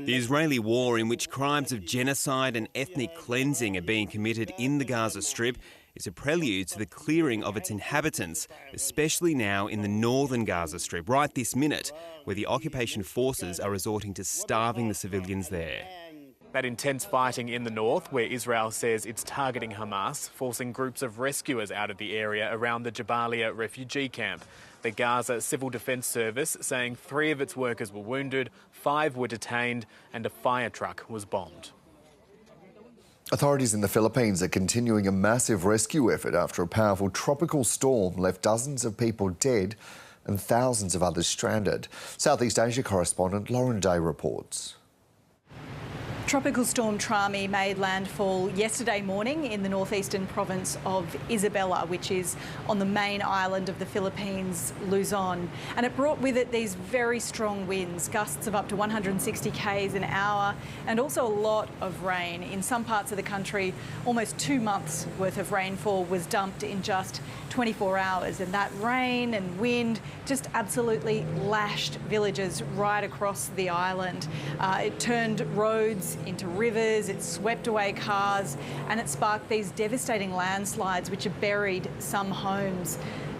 The Israeli war, in which crimes of genocide and ethnic cleansing are being committed in the Gaza Strip, is a prelude to the clearing of its inhabitants, especially now in the northern Gaza Strip, right this minute, where the occupation forces are resorting to starving the civilians there. That intense fighting in the north, where Israel says it's targeting Hamas, forcing groups of rescuers out of the area around the Jabalia refugee camp. The Gaza Civil Defence Service saying 3 of its workers were wounded, 5 were detained, and a fire truck was bombed. Authorities in the Philippines are continuing a massive rescue effort after a powerful tropical storm left dozens of people dead and thousands of others stranded. Southeast Asia correspondent Lauren Day reports. Tropical storm Trami made landfall yesterday morning in the northeastern province of Isabela, which is on the main island of the Philippines, Luzon. And it brought with it these very strong winds, gusts of up to 160 k's an hour, and also a lot of rain. In some parts of the country, almost 2 months worth of rainfall was dumped in just 24 hours. And that rain and wind just absolutely lashed villages right across the island. It turned roads into rivers, it swept away cars, and it sparked these devastating landslides which have buried some homes.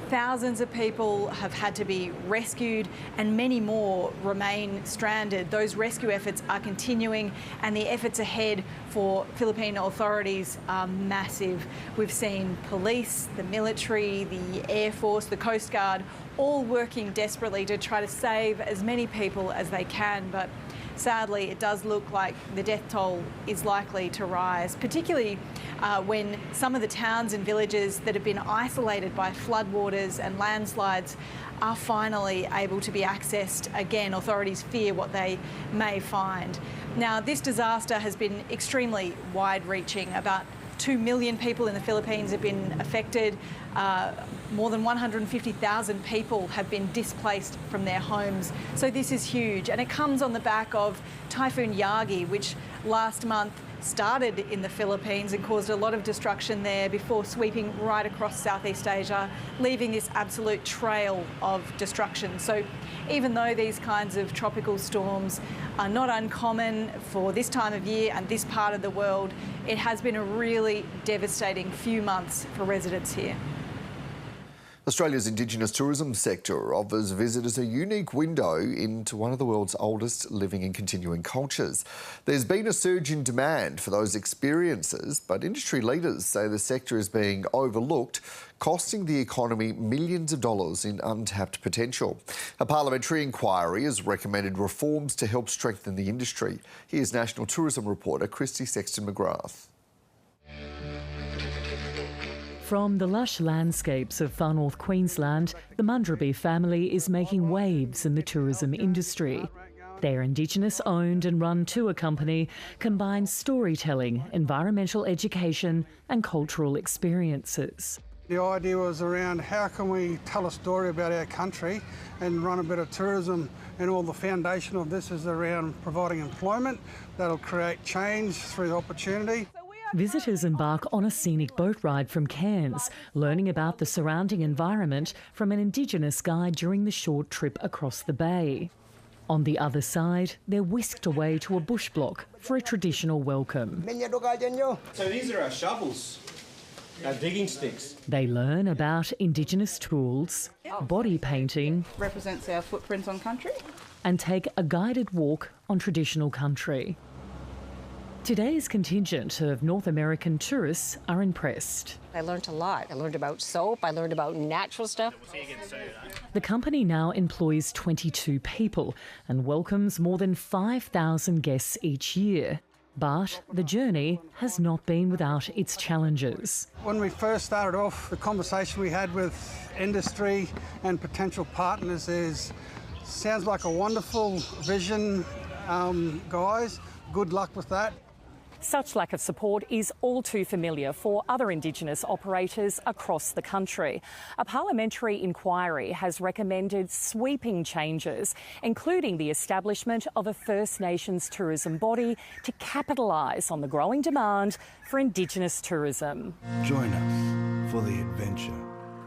Thousands of people have had to be rescued and many more remain stranded. Those rescue efforts are continuing and the efforts ahead for Philippine authorities are massive. We've seen police, the military, the Air Force, the Coast Guard, all working desperately to try to save as many people as they can, but sadly, it does look like the death toll is likely to rise, particularly when some of the towns and villages that have been isolated by floodwaters and landslides are finally able to be accessed again. Authorities fear what they may find. Now, this disaster has been extremely wide-reaching. About 2 million people in the Philippines have been affected. More than 150,000 people have been displaced from their homes. So this is huge, and it comes on the back of Typhoon Yagi, which last month started in the Philippines and caused a lot of destruction there before sweeping right across Southeast Asia, leaving this absolute trail of destruction. So even though these kinds of tropical storms are not uncommon for this time of year and this part of the world, it has been a really devastating few months for residents here. Australia's Indigenous tourism sector offers visitors a unique window into one of the world's oldest living and continuing cultures. There's been a surge in demand for those experiences, but industry leaders say the sector is being overlooked, costing the economy millions of dollars in untapped potential. A parliamentary inquiry has recommended reforms to help strengthen the industry. Here's National Tourism reporter Christy Sexton-McGrath. From the lush landscapes of far north Queensland, the Mundraby family is making waves in the tourism industry. Their Indigenous-owned and run tour company combines storytelling, environmental education and cultural experiences. The idea was around how can we tell a story about our country and run a bit of tourism, and all the foundation of this is around providing employment that'll create change through opportunity. Visitors embark on a scenic boat ride from Cairns, learning about the surrounding environment from an Indigenous guide during the short trip across the bay. On the other side, they're whisked away to a bush block for a traditional welcome. So these are our shovels, our digging sticks. They learn about Indigenous tools, body painting, represents our footprints on country, and take a guided walk on traditional country. Today's contingent of North American tourists are impressed. I learned a lot. I learned about soap, I learned about natural stuff. The company now employs 22 people and welcomes more than 5,000 guests each year. But the journey has not been without its challenges. When we first started off, the conversation we had with industry and potential partners is, sounds like a wonderful vision, guys. Good luck with that. Such lack of support is all too familiar for other Indigenous operators across the country. A parliamentary inquiry has recommended sweeping changes, including the establishment of a First Nations tourism body to capitalise on the growing demand for Indigenous tourism. Join us for the adventure.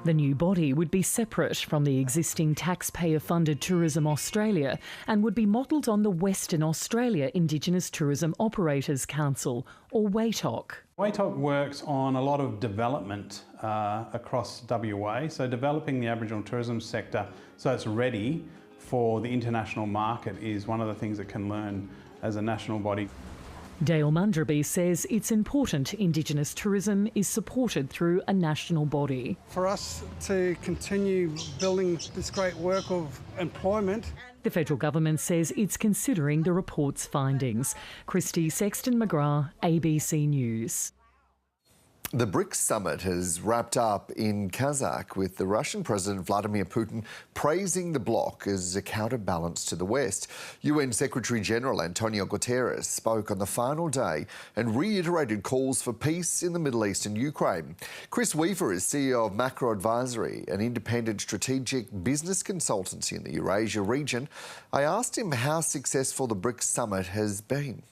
The new body would be separate from the existing taxpayer-funded Tourism Australia and would be modelled on the Western Australia Indigenous Tourism Operators Council, or WATOC. WATOC works on a lot of development across WA, so developing the Aboriginal tourism sector so it's ready for the international market is one of the things it can learn as a national body. Dale Mundraby says it's important Indigenous tourism is supported through a national body. For us to continue building this great work of employment. The federal government says it's considering the report's findings. Christy Sexton-McGrath, ABC News. The BRICS summit has wrapped up in Kazakh, with the Russian President Vladimir Putin praising the bloc as a counterbalance to the West. UN Secretary-General Antonio Guterres spoke on the final day and reiterated calls for peace in the Middle East and Ukraine. Chris Weaver is CEO of Macro Advisory, an independent strategic business consultancy in the Eurasia region. I asked him how successful the BRICS summit has been.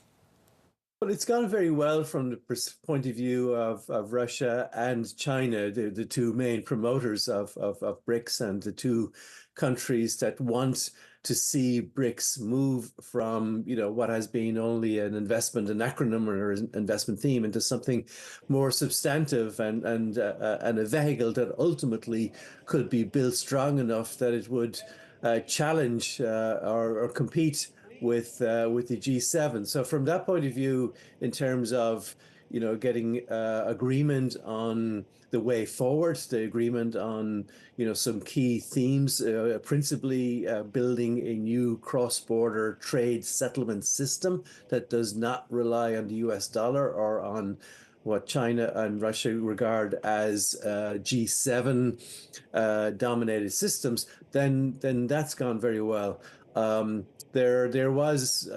Well, it's gone very well from the point of view of Russia and China, the two main promoters of BRICS, and the two countries that want to see BRICS move from, what has been only an acronym or an investment theme, into something more substantive and a vehicle that ultimately could be built strong enough that it would challenge or compete with the G7. So from that point of view, in terms of getting agreement on the way forward, the agreement on some key themes, principally building a new cross-border trade settlement system that does not rely on the US dollar or on what China and Russia regard as G7 dominated systems, then that's gone very well. There was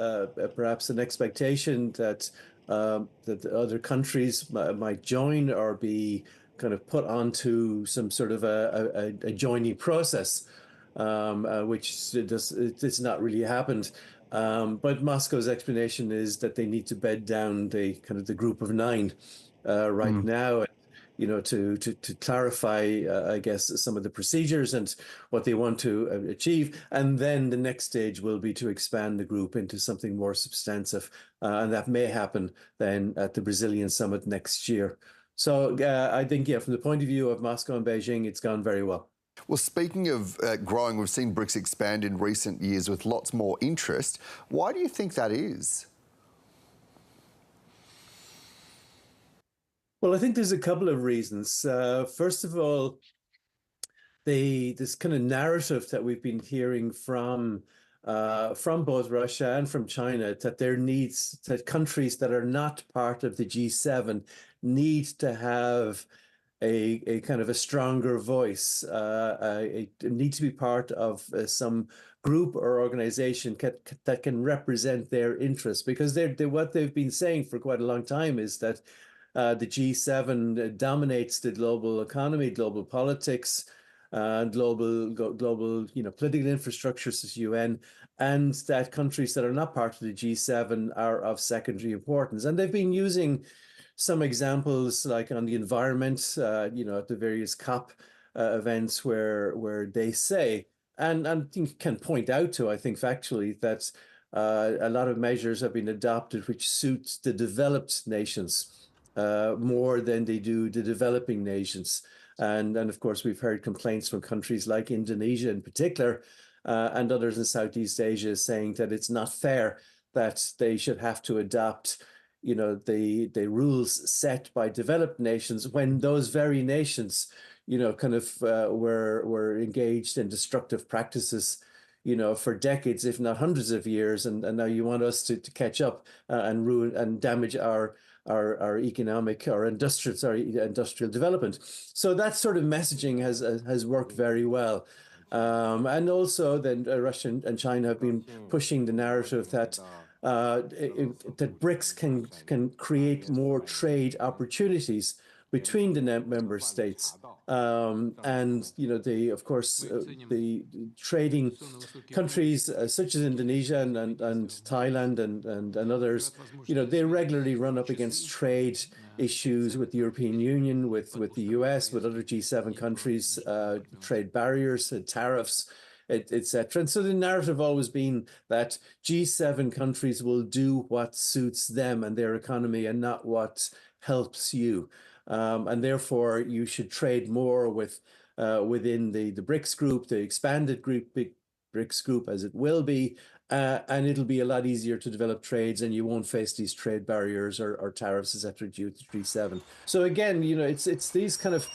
perhaps an expectation that other countries might join or be kind of put onto some sort of a joining process, which it's not really happened. But Moscow's explanation is that they need to bed down the group of nine right now. To clarify, I guess, some of the procedures and what they want to achieve. And then the next stage will be to expand the group into something more substantive. And that may happen then at the Brazilian summit next year. So I think, from the point of view of Moscow and Beijing, it's gone very well. Well, speaking of growing, we've seen BRICS expand in recent years with lots more interest. Why do you think that is? Well, I think there's a couple of reasons. First of all, this kind of narrative that we've been hearing from both Russia and from China, that countries that are not part of the G7 need to have a kind of a stronger voice, need to be part of some group or organization that can represent their interests, because what they've been saying for quite a long time is that the G7 dominates the global economy, global politics, global political infrastructure, such as UN, and that countries that are not part of the G7 are of secondary importance. And they've been using some examples, like on the environment, at the various COP events where they say, and can point out to, I think factually, that a lot of measures have been adopted which suits the developed nations more than they do the developing nations. And of course, we've heard complaints from countries like Indonesia in particular, and others in Southeast Asia, saying that it's not fair that they should have to adopt, the rules set by developed nations when those very nations, were engaged in destructive practices, for decades, if not hundreds of years, and now you want us to catch up and ruin and damage our economic or industrial development. So that sort of messaging has worked very well. And also then Russia and China have been pushing the narrative that that BRICS can create more trade opportunities between the member states. And, you know, the trading countries such as Indonesia and Thailand and others, you know, they regularly run up against trade issues with the European Union, with the US, with other G7 countries, trade barriers, tariffs, etc. And so the narrative always been that G7 countries will do what suits them and their economy and not what helps you. And therefore, you should trade more with within the BRICS group, the expanded group, BRICS group, as it will be, and it'll be a lot easier to develop trades, and you won't face these trade barriers or tariffs, etc., due to G7. So again, you know, it's these kind of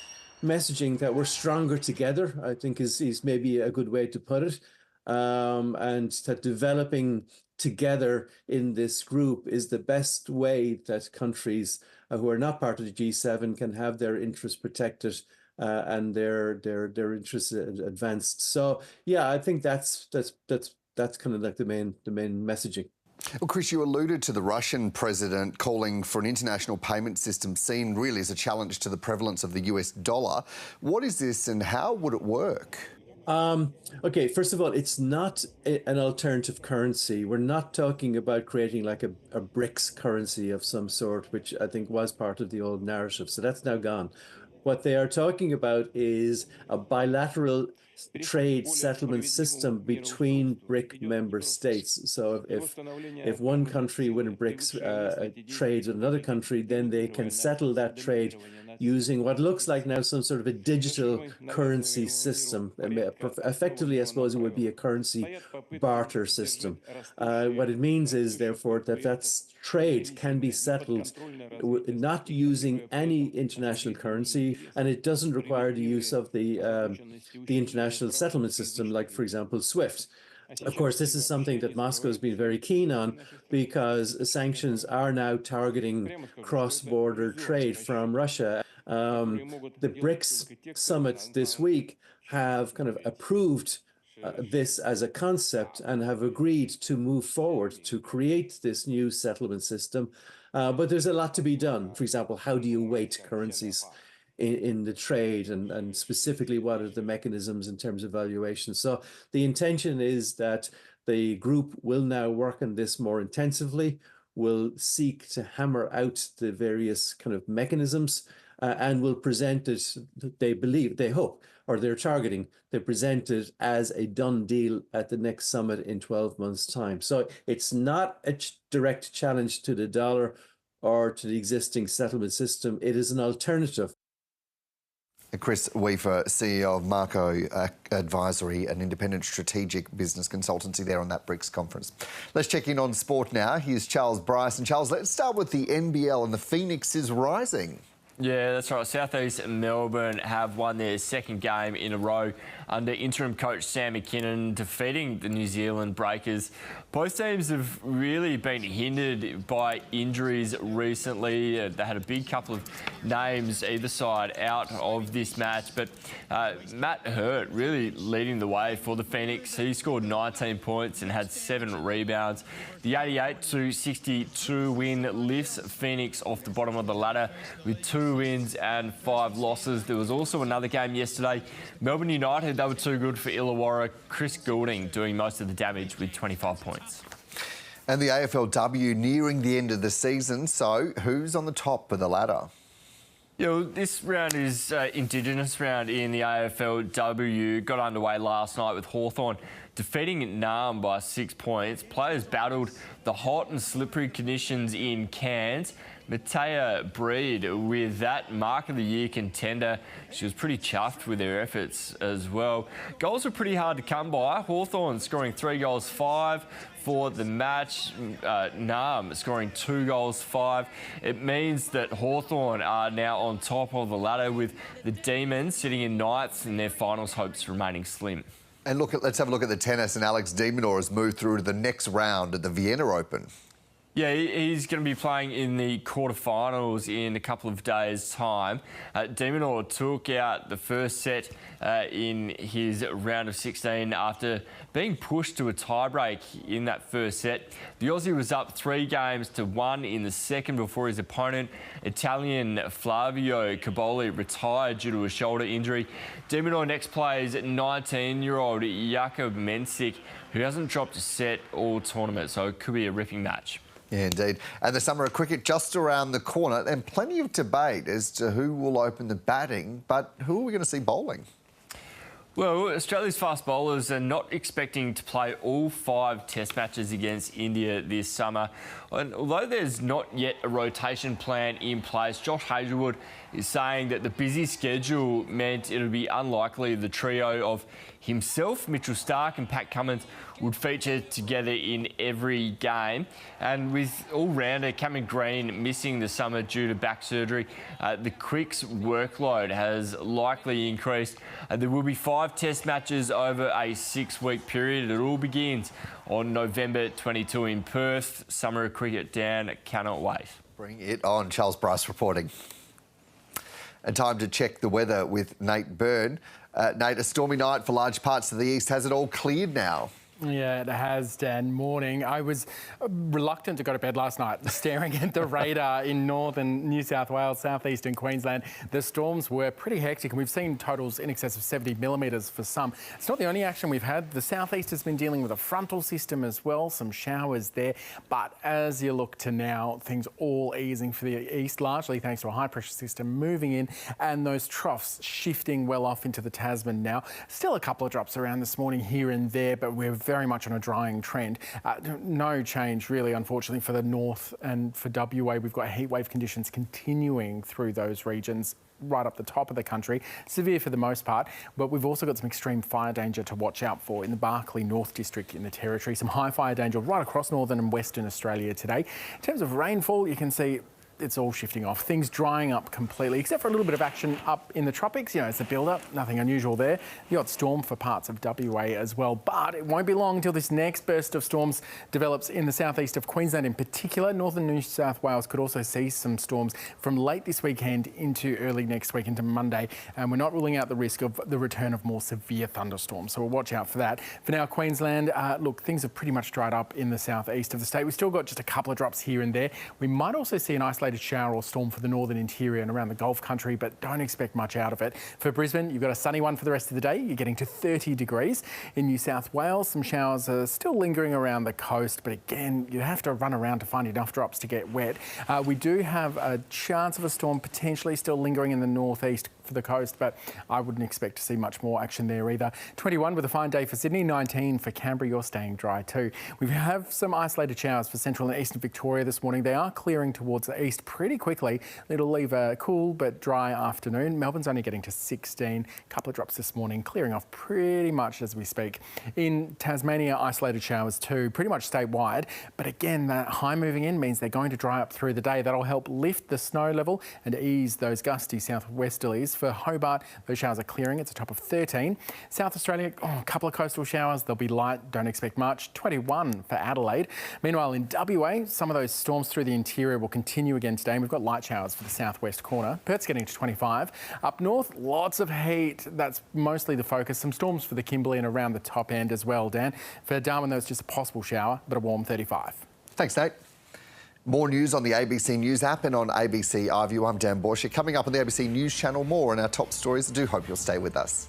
messaging that we're stronger together, I think is maybe a good way to put it, and that developing together in this group is the best way that countries who are not part of the G7 can have their interests protected and their interests advanced. So yeah, I think that's kind of like the main messaging. Well, Chris, you alluded to the Russian president calling for an international payment system seen really as a challenge to the prevalence of the US dollar. What is this and how would it work? Okay, first of all, it's not an alternative currency. We're not talking about creating like a BRICS currency of some sort, which I think was part of the old narrative. So that's now gone. What they are talking about is a bilateral trade settlement system between BRIC member states. So if one country within BRICS trades with another country, then they can settle that trade using what looks like now some sort of a digital currency system. Effectively, I suppose it would be a currency barter system. What it means is, therefore, that trade can be settled not using any international currency, and it doesn't require the use of the international settlement system, like, for example, SWIFT. Of course, this is something that Moscow has been very keen on because sanctions are now targeting cross-border trade from Russia. The BRICS summit this week have kind of approved this as a concept and have agreed to move forward to create this new settlement system. But there's a lot to be done. For example, how do you weight currencies in the trade, and specifically what are the mechanisms in terms of valuation? So the intention is that the group will now work on this more intensively, will seek to hammer out the various kind of mechanisms, and will present it, they hope, or they're targeting, they present it as a done deal at the next summit in 12 months' time. So it's not a direct challenge to the dollar or to the existing settlement system. It is an alternative. Chris Weaver, CEO of Marco Advisory, an independent strategic business consultancy there on that BRICS conference. Let's check in on sport now. Here's Charles Brice. And Charles, let's start with the NBL, and the Phoenix is rising. Yeah, that's right. Southeast Melbourne have won their second game in a row under interim coach Sam McKinnon, defeating the New Zealand Breakers. Both teams have really been hindered by injuries recently. They had a big couple of names either side out of this match, but Matt Hurt really leading the way for the Phoenix. He scored 19 points and had 7 rebounds. The 88-62 win lifts Phoenix off the bottom of the ladder with 2 wins and 5 losses. There was also another game yesterday. Melbourne United, they were too good for Illawarra. Chris Goulding doing most of the damage with 25 points. And the AFLW nearing the end of the season, so who's on the top of the ladder? Yeah, well, this round is Indigenous round in the AFLW. Got underway last night with Hawthorn defeating Naarm by 6 points. Players battled the hot and slippery conditions in Cairns. Matea Breed with that Mark of the Year contender. She was pretty chuffed with their efforts as well. Goals were pretty hard to come by. Hawthorn scoring 3 goals, 5 for the match. Naarm scoring 2 goals, 5. It means that Hawthorn are now on top of the ladder with the Demons sitting in 9th and their finals hopes remaining slim. And let's have a look at the tennis, and Alex de Minaur has moved through to the next round at the Vienna Open. Yeah, he's going to be playing in the quarterfinals in a couple of days' time. De Minaur took out the first set in his round of 16 after being pushed to a tiebreak in that first set. The Aussie was up 3-1 in the second before his opponent, Italian Flavio Caboli, retired due to a shoulder injury. De Minaur next plays 19-year-old Jakub Mensik, who hasn't dropped a set all tournament, so it could be a ripping match. Yeah, indeed. And the summer of cricket just around the corner, and plenty of debate as to who will open the batting, but who are we going to see bowling? Well, Australia's fast bowlers are not expecting to play all 5 test matches against India this summer. And although there's not yet a rotation plan in place, Josh Hazlewood is saying that the busy schedule meant it would be unlikely the trio of himself, Mitchell Starc and Pat Cummins would feature together in every game. And with all-rounder Cameron Green missing the summer due to back surgery, the Quicks' workload has likely increased. There will be 5 test matches over a 6-week period. It all begins on November 22 in Perth. Summer of cricket down, cannot wait. Bring it on. Charles Brice reporting. And time to check the weather with Nate Byrne. Nate, a stormy night for large parts of the east. Has it all cleared now? Yeah, it has, Dan. Morning. I was reluctant to go to bed last night, staring at the radar in northern New South Wales, southeastern Queensland. The storms were pretty hectic, and we've seen totals in excess of 70 millimetres for some. It's not the only action we've had. The southeast has been dealing with a frontal system as well, some showers there. But as you look to now, things all easing for the east, largely thanks to a high-pressure system moving in and those troughs shifting well off into the Tasman now. Still a couple of drops around this morning here and there, but we're very much on a drying trend. No change really, unfortunately, for the north and for WA. We've got heatwave conditions continuing through those regions right up the top of the country, severe for the most part, but we've also got some extreme fire danger to watch out for in the Barkly North District in the Territory. Some high fire danger right across northern and western Australia today. In terms of rainfall, you can see it's all shifting off. Things drying up completely, except for a little bit of action up in the tropics. You know, it's a build-up, nothing unusual there. You got storm for parts of WA as well, but it won't be long until this next burst of storms develops in the southeast of Queensland in particular. Northern New South Wales could also see some storms from late this weekend into early next week, into Monday, and we're not ruling out the risk of the return of more severe thunderstorms, so we'll watch out for that. For now, Queensland, look, things have pretty much dried up in the southeast of the state. We've still got just a couple of drops here and there. We might also see an isolated shower or storm for the northern interior and around the Gulf country, but don't expect much out of it. For Brisbane, you've got a sunny one for the rest of the day. You're getting to 30 degrees. In New South Wales, some showers are still lingering around the coast, but again, you have to run around to find enough drops to get wet. We do have a chance of a storm potentially still lingering in the northeast for the coast, but I wouldn't expect to see much more action there either. 21 with a fine day for Sydney, 19 for Canberra. You're staying dry too. We have some isolated showers for central and eastern Victoria this morning. They are clearing towards the east pretty quickly. It'll leave a cool but dry afternoon. Melbourne's only getting to 16. A couple of drops this morning, clearing off pretty much as we speak. In Tasmania, isolated showers too, pretty much statewide. But again, that high moving in means they're going to dry up through the day. That'll help lift the snow level and ease those gusty southwesterlies. For Hobart, those showers are clearing. It's a top of 13. South Australia, a couple of coastal showers. They'll be light, don't expect much. 21 for Adelaide. Meanwhile, in WA, some of those storms through the interior will continue again today. And we've got light showers for the southwest corner. Perth's getting to 25. Up north, lots of heat. That's mostly the focus. Some storms for the Kimberley and around the top end as well, Dan. For Darwin, there's just a possible shower, but a warm 35. Thanks, Nate. More news on the ABC News app and on ABC iView. I'm Dan Bourchier. Coming up on the ABC News channel, more on our top stories. I do hope you'll stay with us.